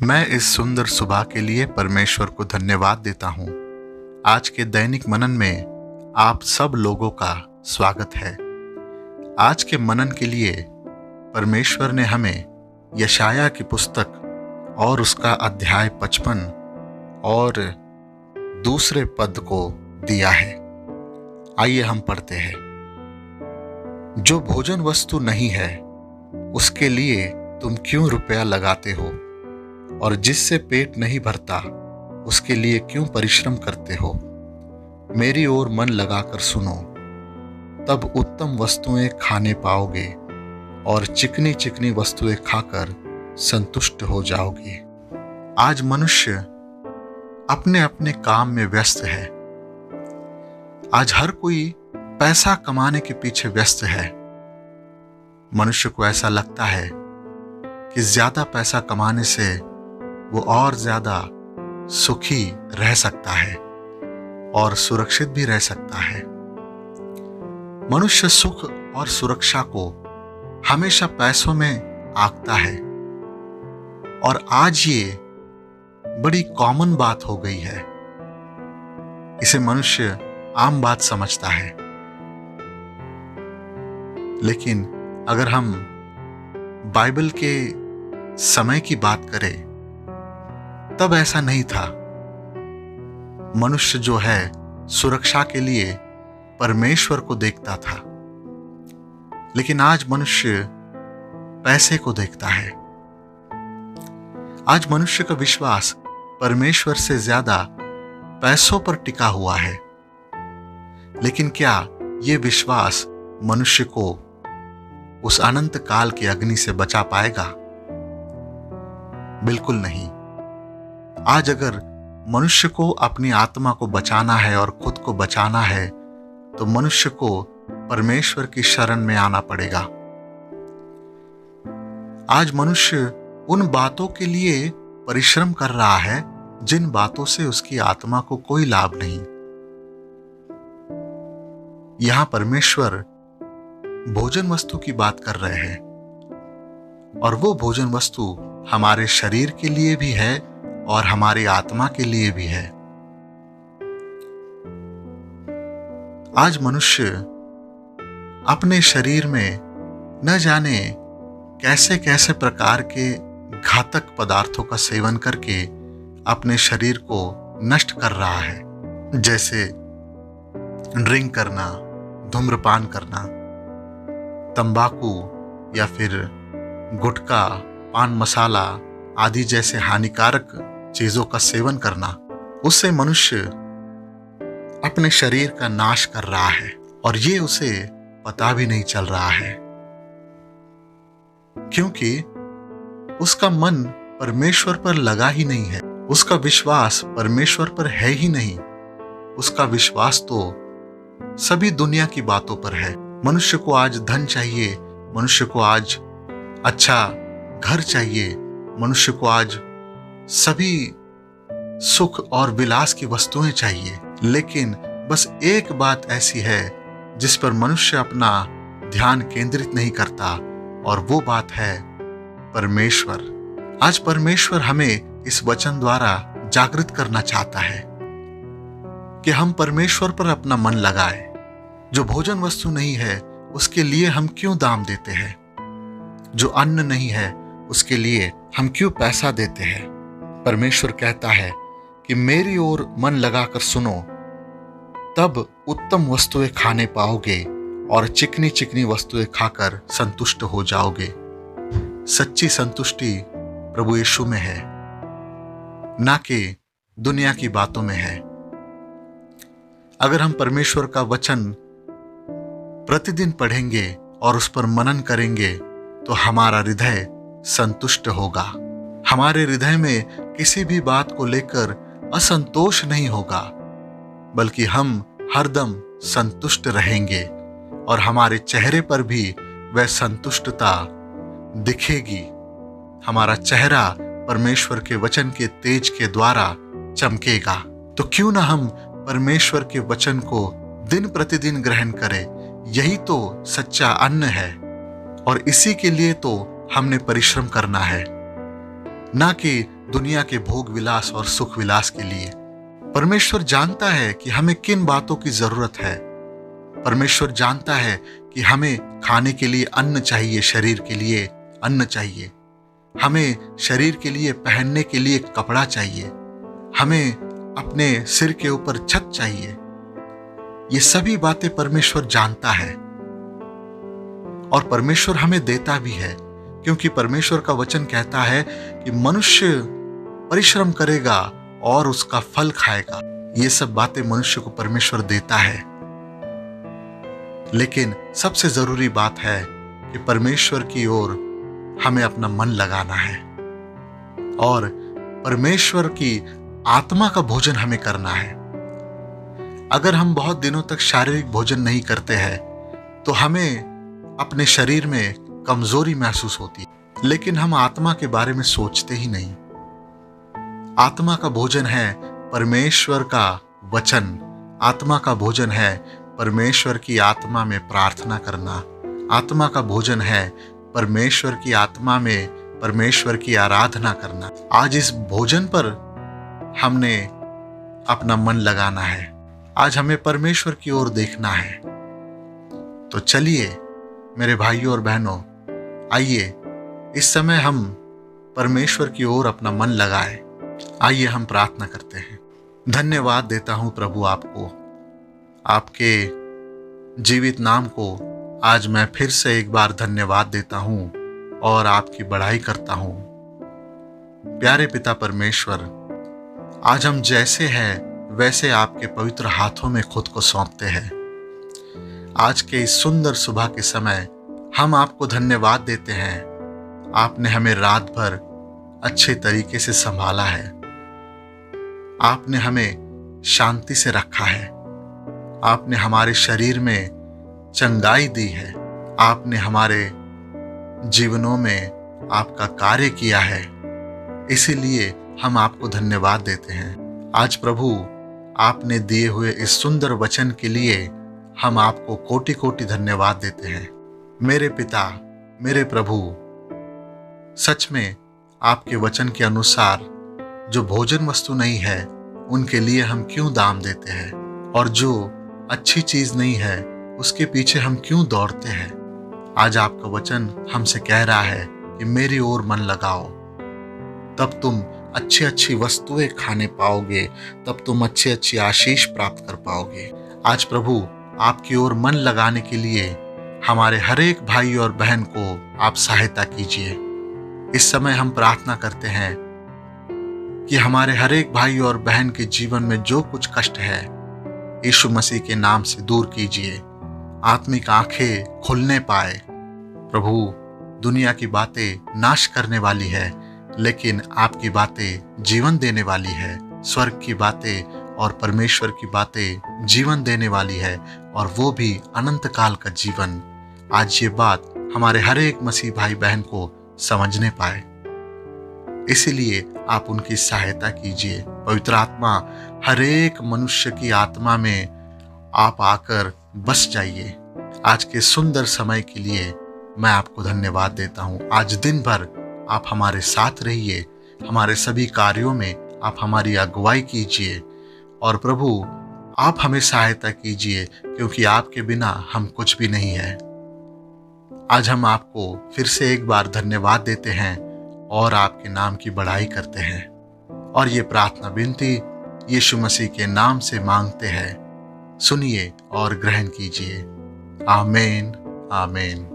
मैं इस सुंदर सुबह के लिए परमेश्वर को धन्यवाद देता हूँ। आज के दैनिक मनन में आप सब लोगों का स्वागत है। आज के मनन के लिए परमेश्वर ने हमें यशाया की पुस्तक और उसका अध्याय 55 और दूसरे पद को दिया है। आइए हम पढ़ते हैं। जो भोजन वस्तु नहीं है उसके लिए तुम क्यों रुपया लगाते हो, और जिससे पेट नहीं भरता उसके लिए क्यों परिश्रम करते हो। मेरी ओर मन लगाकर सुनो, तब उत्तम वस्तुएं खाने पाओगे और चिकनी चिकनी वस्तुएं खाकर संतुष्ट हो जाओगे। आज मनुष्य अपने अपने काम में व्यस्त है। आज हर कोई पैसा कमाने के पीछे व्यस्त है। मनुष्य को ऐसा लगता है कि ज्यादा पैसा कमाने से वो और ज्यादा सुखी रह सकता है और सुरक्षित भी रह सकता है। मनुष्य सुख और सुरक्षा को हमेशा पैसों में आंकता है और आज ये बड़ी कॉमन बात हो गई है। इसे मनुष्य आम बात समझता है। लेकिन अगर हम बाइबल के समय की बात करें तब ऐसा नहीं था। मनुष्य जो है सुरक्षा के लिए परमेश्वर को देखता था, लेकिन आज मनुष्य पैसे को देखता है। आज मनुष्य का विश्वास परमेश्वर से ज्यादा पैसों पर टिका हुआ है। लेकिन क्या यह विश्वास मनुष्य को उस अनंत काल की अग्नि से बचा पाएगा? बिल्कुल नहीं। आज अगर मनुष्य को अपनी आत्मा को बचाना है और खुद को बचाना है तो मनुष्य को परमेश्वर की शरण में आना पड़ेगा। आज मनुष्य उन बातों के लिए परिश्रम कर रहा है जिन बातों से उसकी आत्मा को कोई लाभ नहीं। यहां परमेश्वर भोजन वस्तु की बात कर रहे हैं, और वो भोजन वस्तु हमारे शरीर के लिए भी है और हमारी आत्मा के लिए भी है। आज मनुष्य अपने शरीर में न जाने कैसे कैसे प्रकार के घातक पदार्थों का सेवन करके अपने शरीर को नष्ट कर रहा है। जैसे ड्रिंक करना, धूम्रपान करना, तंबाकू या फिर गुटखा, पान मसाला आदि जैसे हानिकारक चीजों का सेवन करना। उससे मनुष्य अपने शरीर का नाश कर रहा है और ये उसे पता भी नहीं चल रहा है, क्योंकि उसका मन परमेश्वर पर लगा ही नहीं है। उसका विश्वास परमेश्वर पर है ही नहीं। उसका विश्वास तो सभी दुनिया की बातों पर है। मनुष्य को आज धन चाहिए, मनुष्य को आज अच्छा घर चाहिए, मनुष्य को आज सभी सुख और विलास की वस्तुएं चाहिए। लेकिन बस एक बात ऐसी है जिस पर मनुष्य अपना ध्यान केंद्रित नहीं करता, और वो बात है परमेश्वर। आज परमेश्वर हमें इस वचन द्वारा जागृत करना चाहता है कि हम परमेश्वर पर अपना मन लगाएं। जो भोजन वस्तु नहीं है उसके लिए हम क्यों दाम देते हैं? जो अन्न नहीं है उसके लिए हम क्यों पैसा देते हैं? परमेश्वर कहता है कि मेरी ओर मन लगाकर सुनो, तब उत्तम वस्तुएं खाने पाओगे और चिकनी चिकनी वस्तुएं खाकर संतुष्ट हो जाओगे। सच्ची संतुष्टि प्रभु यीशु में है, ना कि दुनिया की बातों में है। अगर हम परमेश्वर का वचन प्रतिदिन पढ़ेंगे और उस पर मनन करेंगे तो हमारा हृदय संतुष्ट होगा। हमारे हृदय में किसी भी बात को लेकर असंतोष नहीं होगा, बल्कि हम हरदम संतुष्ट रहेंगे और हमारे चेहरे पर भी वह संतुष्टता दिखेगी। हमारा चेहरा परमेश्वर के वचन के तेज के द्वारा चमकेगा। तो क्यों ना हम परमेश्वर के वचन को दिन प्रतिदिन ग्रहण करें? यही तो सच्चा अन्न है और इसी के लिए तो हमने परिश्रम करना है। ना कि दुनिया के भोग विलास और सुख विलास के लिए। परमेश्वर जानता है कि हमें किन बातों की जरूरत है। परमेश्वर जानता है कि हमें खाने के लिए अन्न चाहिए, शरीर के लिए अन्न चाहिए, हमें शरीर के लिए पहनने के लिए कपड़ा चाहिए, हमें अपने सिर के ऊपर छत चाहिए। ये सभी बातें परमेश्वर जानता है और परमेश्वर हमें देता भी है, क्योंकि परमेश्वर का वचन कहता है कि मनुष्य परिश्रम करेगा और उसका फल खाएगा। ये सब बातें मनुष्य को परमेश्वर देता है। लेकिन सबसे जरूरी बात है कि परमेश्वर की ओर हमें अपना मन लगाना है और परमेश्वर की आत्मा का भोजन हमें करना है। अगर हम बहुत दिनों तक शारीरिक भोजन नहीं करते हैं तो हमें अपने शरीर में कमजोरी महसूस होती है, लेकिन हम आत्मा के बारे में सोचते ही नहीं। आत्मा का भोजन है परमेश्वर का वचन, आत्मा का भोजन है परमेश्वर की आत्मा में प्रार्थना करना, आत्मा का भोजन है परमेश्वर की आत्मा में परमेश्वर की आराधना करना। आज इस भोजन पर हमने अपना मन लगाना है। आज हमें परमेश्वर की ओर देखना है। तो चलिए मेरे भाइयों और बहनों, आइए इस समय हम परमेश्वर की ओर अपना मन लगाएं। आइए हम प्रार्थना करते हैं। धन्यवाद देता हूं प्रभु आपको, आपके जीवित नाम को आज मैं फिर से एक बार धन्यवाद देता हूं और आपकी बड़ाई करता हूं। प्यारे पिता परमेश्वर, आज हम जैसे हैं वैसे आपके पवित्र हाथों में खुद को सौंपते हैं। आज के इस सुंदर सुबह के समय हम आपको धन्यवाद देते हैं। आपने हमें रात भर अच्छे तरीके से संभाला है, आपने हमें शांति से रखा है, आपने हमारे शरीर में चंगाई दी है, आपने हमारे जीवनों में आपका कार्य किया है। इसीलिए हम आपको धन्यवाद देते हैं। आज प्रभु आपने दिए हुए इस सुंदर वचन के लिए हम आपको कोटि कोटि धन्यवाद देते हैं। मेरे पिता, मेरे प्रभु, सच में आपके वचन के अनुसार जो भोजन वस्तु नहीं है उनके लिए हम क्यों दाम देते हैं, और जो अच्छी चीज नहीं है उसके पीछे हम क्यों दौड़ते हैं। आज आपका वचन हमसे कह रहा है कि मेरी ओर मन लगाओ, तब तुम अच्छी अच्छी वस्तुएं खाने पाओगे, तब तुम अच्छी अच्छी आशीष प्राप्त कर पाओगे। आज प्रभु आपकी ओर मन लगाने के लिए हमारे हर एक भाई और बहन को आप सहायता कीजिए। इस समय हम प्रार्थना करते हैं कि हमारे हर एक भाई और बहन के जीवन में जो कुछ कष्ट है यीशु मसीह के नाम से दूर कीजिए। आत्मिक आंखें खुलने पाए। प्रभु, दुनिया की बातें नाश करने वाली है, लेकिन आपकी बातें जीवन देने वाली है। स्वर्ग की बातें और परमेश्वर की बातें जीवन देने वाली है, और वो भी अनंत काल का जीवन। आज ये बात हमारे हर एक मसीह भाई बहन को समझने पाए, इसीलिए आप उनकी सहायता कीजिए। पवित्र आत्मा हर एक मनुष्य की आत्मा में आप आकर बस जाइए। आज के सुंदर समय के लिए मैं आपको धन्यवाद देता हूँ। आज दिन भर आप हमारे साथ रहिए, हमारे सभी कार्यों में आप हमारी अगुवाई कीजिए, और प्रभु आप हमें सहायता कीजिए, क्योंकि आपके बिना हम कुछ भी नहीं है। आज हम आपको फिर से एक बार धन्यवाद देते हैं और आपके नाम की बड़ाई करते हैं, और ये प्रार्थना विनती यीशु मसीह के नाम से मांगते हैं। सुनिए और ग्रहण कीजिए। आमीन, आमीन।